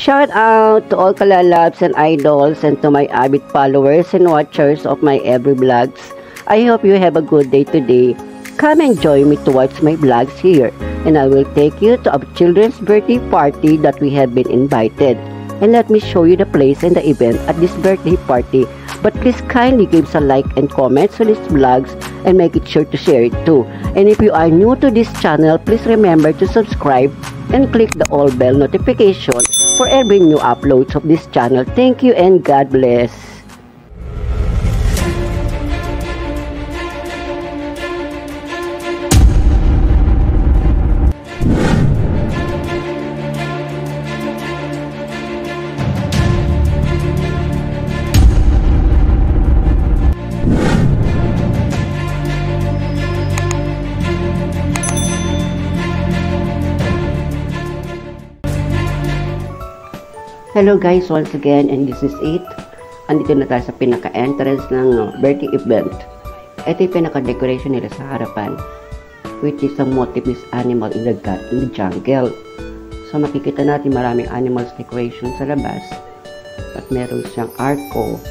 Shout out to all kalalabs and idols and to my avid followers and watchers of my every vlogs. I hope you have a good day today. Come and join me to watch my vlogs here, and I will take you to a children's birthday party that we have been invited. And let me show you the place and the event at this birthday party. But please kindly give us a like and comment to these vlogs and make it sure to share it too. And if you are new to this channel, please remember to subscribe and click the all bell notification for every new uploads of this channel. Thank you and God bless. Hello guys, once again, and this is it. Andito na tayo sa pinaka-entrance ng birthday event. Ito yung pinaka-decoration nila sa harapan, which is ang motif is animal in the jungle. So makikita natin maraming animals decoration sa labas. At meron siyang arco,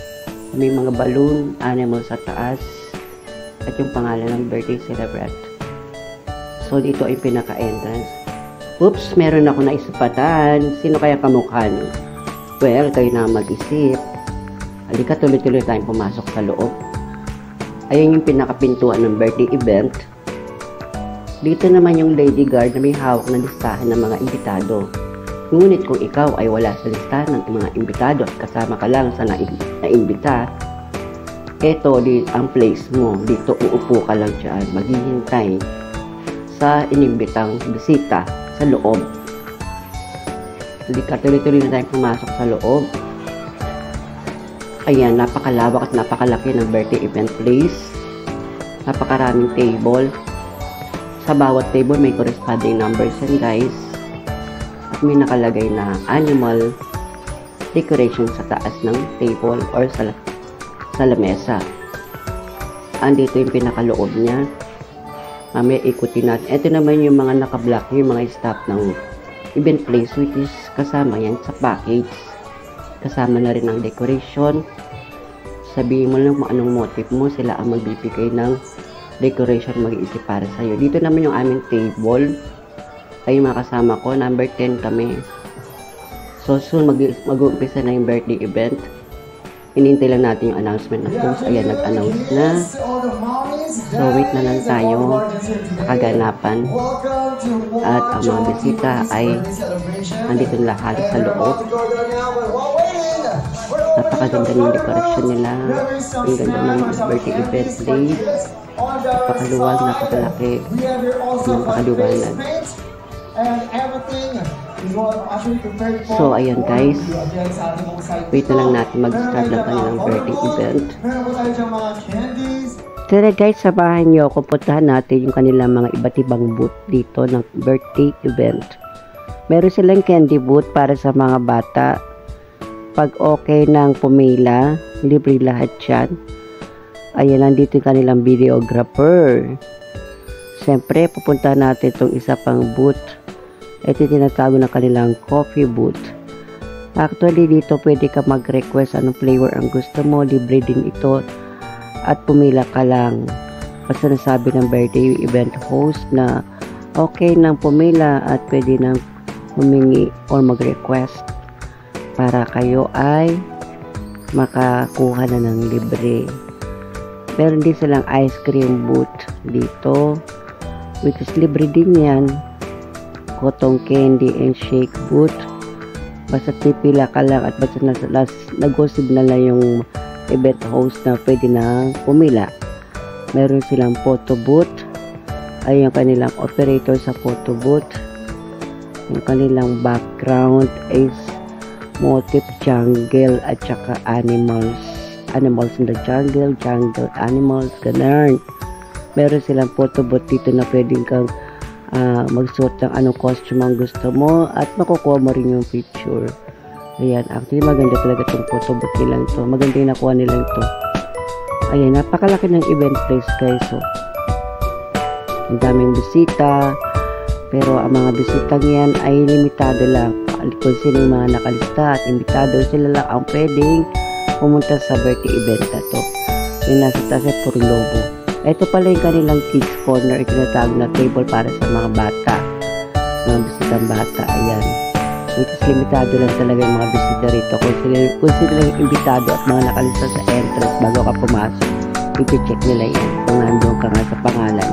may mga balloon, animals sa taas, at yung pangalan ng birthday celebrant. So dito ay pinaka-entrance. Oops, meron ako naisipatan. Sino kaya kamukha nyo? Well, kayo na mag-isip. Halika, tuloy-tuloy tayong pumasok sa loob. Ayun yung pinakapintuan ng birthday event. Dito naman yung lady guard na may hawak na listahan ng mga imbitado. Ngunit kung ikaw ay wala sa listahan ng mga imbitado at kasama ka lang sa naimbita, eto ang place mo. Dito uupo ka lang dyan, maghihintay sa inimbitang bisita sa loob. Halika, tuloy-tuloy na tayong pumasok sa loob. Ayan, napakalawak at napakalaki ng birthday event place. Napakaraming table. Sa bawat table may corresponding numbers yan guys. At may nakalagay na animal decoration sa taas ng table or sa lamesa. Andito yung pinakaloob niya. Mamaya ikutin natin. Ito naman yung mga nakablock, yung mga staff ng event place, which is kasama yan sa package. Kasama na rin ang decoration. Sabihin mo lang kung anong motif mo, sila ang magbibigay ng decoration, mag-iisip para sa'yo. Dito naman yung aming table. Ay mga kasama ko, number 10 kami. So soon mag-uumpisa na yung birthday event. Hinihintay lang natin yung announcement na post. Ayan, nag-announce na. So wait na lang tayo sa kaganapan. At ang mga bisita ay nandito nila halos sa loob. Napakaganda ng dekorasyon nila. Ang ganda ng birthday event day. Napakaluwag, napakalaki, napakaluwanan. So ayan guys, wait na lang natin mag-start ng kanilang birthday event. Tara guys, sabahan nyo ako, puntahan natin yung kanilang mga iba't ibang booth dito ng birthday event. Meron silang candy booth para sa mga bata. Pag okay nang pumila, libre lahat yan. Ayan, nandito yung kanilang videographer. Siyempre, pupuntahan natin itong isa pang booth. Ito yung tinatago na kanilang coffee booth. Actually, dito pwede ka mag-request anong flavor ang gusto mo. Libre din ito. At pumila ka lang. Basta nasabi ng birthday event host na okay nang pumila at pwede nang humingi or mag-request para kayo ay makakuha na ng libre. Meron din silang ice cream booth dito, which is libre din yan. Cotton candy and shake booth. Basta pipila ka lang at basta nag-signal na yung event host na pwede na pumila. Meron silang photo booth. Ay yung kanilang operator sa photo booth. Yung kanilang background is motif jungle at saka animals. Animals in the jungle, jungle animals, ganun. Meron silang photo booth dito na pwedeng kang magsuot ng anong costume ang gusto mo at makukuha mo rin yung picture. Ayan, actually maganda talaga itong photo booth nilang to. Maganda yung nakuha nilang to. Ayan, napakalaki ng event place guys. So, ang daming bisita. Pero ang mga bisitang yan ay limitado lang. kung sino yung mga nakalista at imbitado, sila lang ang pwedeng pumunta sa birthday event na to. Yung nasa taas ay puro lobo. Ito pala yung kanilang kids corner, itinatawag na table para sa mga bata, mga bisitang bata. Ayan, which is limitado lang talaga yung mga bisita rito. Kung sila yung imbitado at mga nakalista sa entrance bago ka pumasok, i-check nila yan kung nandun ka nga sa pangalan.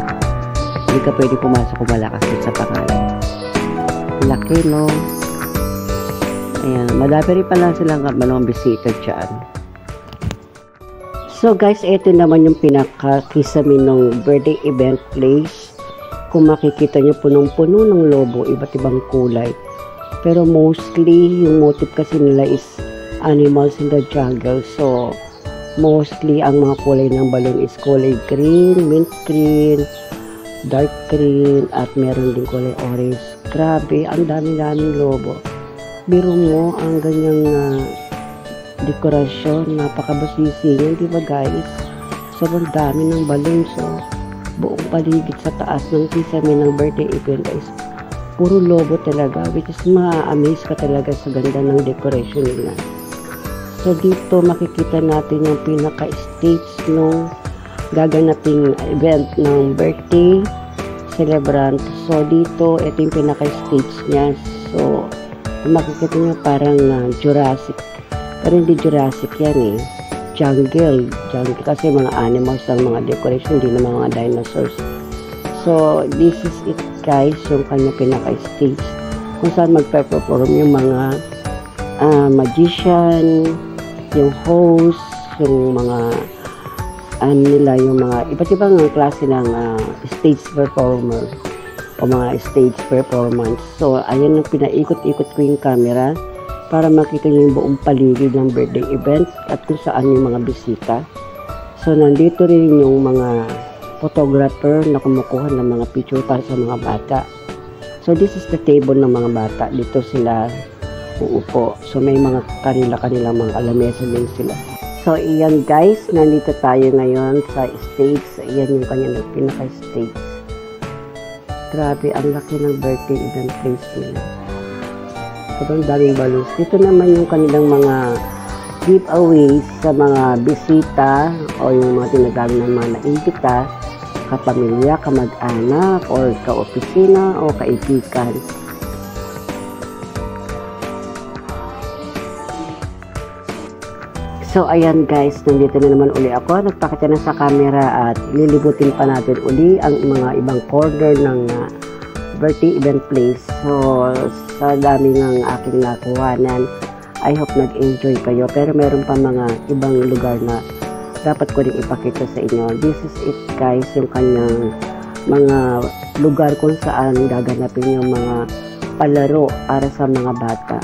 Hindi ka pwede pumasok kung wala kasi sa pangalan. Laki, no? Ayan, madami rin pala silang mga bisita dyan. So guys, ito naman yung pinaka-kisame ng birthday event place. Kung makikita nyo, punong-puno ng lobo, iba't ibang kulay. Pero mostly, yung motive kasi nila is animals in the jungle. So, mostly, ang mga kulay ng balloon is kulay green, mint green, dark green, at meron din kulay orange. Grabe, ang dami-daming lobo. Biro mo, ang ganyang dekorasyon, napakabusisi niya, di ba guys? Sobrang dami ng balloon. So, buong paligid sa taas ng kisame ng birthday event is puro lobo talaga, which is ma-amaze ka talaga sa ganda ng decoration nila. So, dito makikita natin yung pinaka-stage nung gaganaping event ng birthday celebrant. So, dito, ito yung pinaka-stage niya. So, makikita nyo parang Jurassic. Pero hindi Jurassic yan eh. Jungle. Kasi mga animals ang mga decoration, hindi naman mga dinosaurs. So, this is it guys, yung kanyang pinaka-stage. Kung saan magpe-perform yung mga magician, yung host, yung mga yung mga iba't ibang klase ng stage performer o mga stage performance. So, ayan yung pinaikot-ikot ko yung camera para makita niyo yung buong paligid ng birthday event at kung saan yung mga bisita. So, nandito rin yung mga photographer na kumukuha ng mga picture para sa mga bata. So, this is the table ng mga bata. Dito sila uupo. So, may mga kanilang mga lamesa din sila. So, iyan guys, nandito tayo ngayon sa stage. Iyan yung kanyang pinaka-stage. Grabe, ang laki ng birthday event place nila. Sobrang daming balloons. Dito naman yung kanilang mga giveaways sa mga bisita o yung mga tinagawin ng mga naimbita, kapamilya, kamag-anak, o ka-opisina, o kaibigan. So, ayan guys, nandito na naman uli ako. Nagpakita na sa camera at lilibutin pa natin uli ang mga ibang corner ng birthday event place. So, sa dami ng aking nakuhanan, I hope nag-enjoy kayo. Pero meron pa mga ibang lugar na dapat ko rin ipakita sa inyo. This is it guys, yung kanyang mga lugar kung saan gaganapin yung mga palaro para sa mga bata.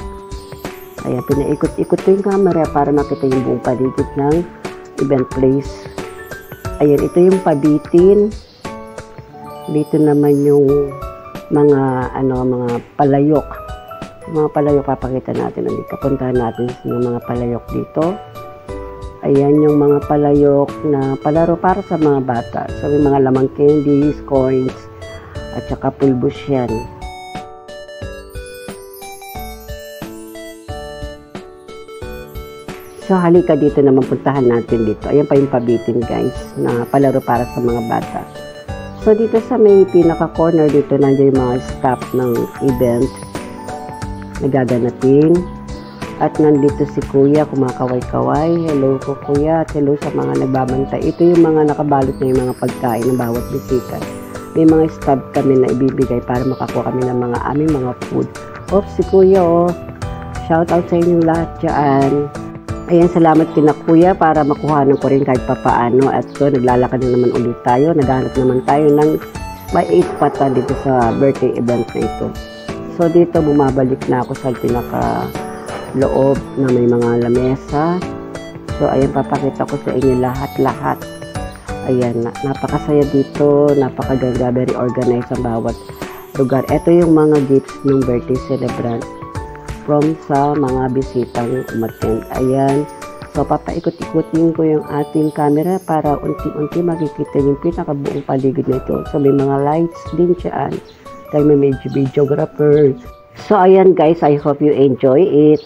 Ayan, pinaikot-ikot ko yung camera para makita yung buong paligid ng event place. Ayan, ito yung pabitin. Dito naman yung mga palayok. Mga palayok papakita natin. Puntahan natin yung mga palayok dito. Ayan yung mga palayok na palaro para sa mga bata. So, may mga lamang candies, coins, at saka pulbos yan. So, halika dito naman, puntahan natin dito. Ayan pa yung pabitin guys, na palaro para sa mga bata. So, dito sa may pinaka-corner dito, nandiyan yung mga staff ng event na gaganapin. At nandito si Kuya, kumakaway-kaway. Hello po Kuya, at hello sa mga nagbabantay. Ito yung mga nakabalot na yung mga pagkain ng bawat bisita. May mga staff kami na ibibigay para makakuha kami ng mga aming mga food. Si Kuya, shout out sa inyong lahat dyan. Ayan, salamat kina Kuya para makuhanan ko rin kahit papaano. At so, naglalakad na naman ulit tayo. Naghanap naman tayo ng may 8 pata dito sa birthday event na ito. So, dito bumabalik na ako sa pinaka-loob na may mga lamesa. So, ayan, papakita ko sa inyo lahat-lahat. Ayan, napakasaya dito. Napakaganda, very organized ang bawat lugar. Ito yung mga gifts ng birthday celebrant from sa mga bisitang umattend. Ayan. So, papaikot-ikotin ko yung ating camera para unti-unti makikita yung pinakabuong paligid na ito. So, may mga lights din dyan. Dahil may videographer. So, ayan guys, I hope you enjoy it.